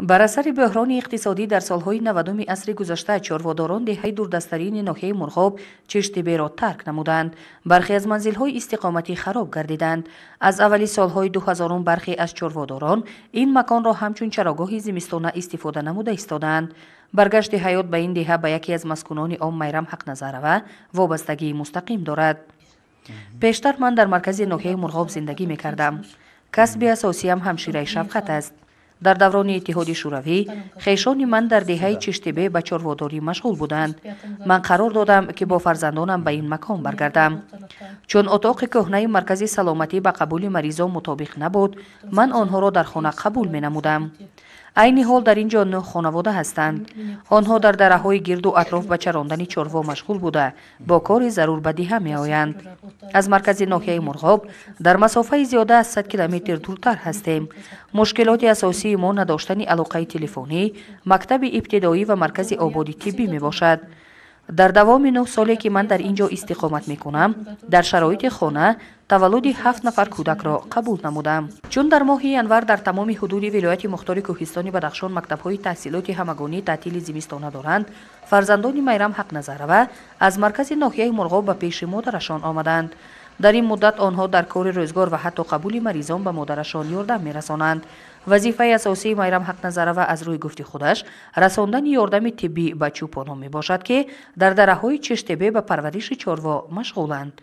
бар асари бӯҳрони иқтисодӣ дар солҳои 90-уми асри гузашта чорводорон деҳаи дурдастарини ноҳияи Мурғоб Чиштиберо тарк намуданд. Бархе аз манзилҳои истиқоматӣ хароб гардиданд. Аз аввали солҳои 2000 бархе аз чорводорон ин маконро ҳамчун чарогоҳи зимистона истифода намуда истоданд. баргашти ҳаёт ба ин деҳа ба яке аз маскунони он Майрам Ҳақназарова вобастагии мустақим дорад. пештар ман дар маркази ноҳияи Мурғоб зиндагӣ мекардам. касби асосиям ҳамшираи шафқат аст. дар даврони иттиҳоди шӯравӣ хешони ман дар деҳаи Чиштибе ба чорводорӣ машғул буданд. ман қарор додам ки бо фарзандонам ба ин макон баргардам. чун отоқи кӯҳнаи маркази саломатӣ ба қабули маризон мутобиқ набуд, ман онҳоро дар хона қабул менамудам. айни ҳол дар ин ҷо 9 хонавода ҳастанд. онҳо дар дараҳои гирду атроф ба чарондани чорво машғул буда бо кори зарур ба диҳа меоянд. аз маркази ноҳияи Мурғоб дар масофаи зиёда аз 100 километр дуртар ҳастем. мушкилоти асосии мо надоштани алоқаи телефонӣ, мактаби ибтидоӣ ва маркази ободи тиббӣ мебошад. дар давоми 9 соле ки ман дар ин ҷо истиқомат мекунам, дар шароити хона таваллуди 7 нафар кӯдакро қабул намудам. чун дар моҳи январ дар тамоми ҳудуди вилояти мухтори Кӯҳистони Бадахшон мактабҳои таҳсилоти ҳамагонӣ таътили зимистона доранд, фарзандони Майрам Ҳақназарова аз маркази ноҳияи Мурғоб ба пеши модарашон омаданд. дар ин муддат онҳо дар кори рӯзгор ва ҳатто қабули маризон ба модарашон ёрдам мерасонанд. вазифаи асосии Майрам Ҳақназарова аз рӯи гуфти худаш расондани ёрдами тиббӣ ба чӯпонон мебошад ки дар дараҳои Чиштибе ба парвариши чорво машғуланд.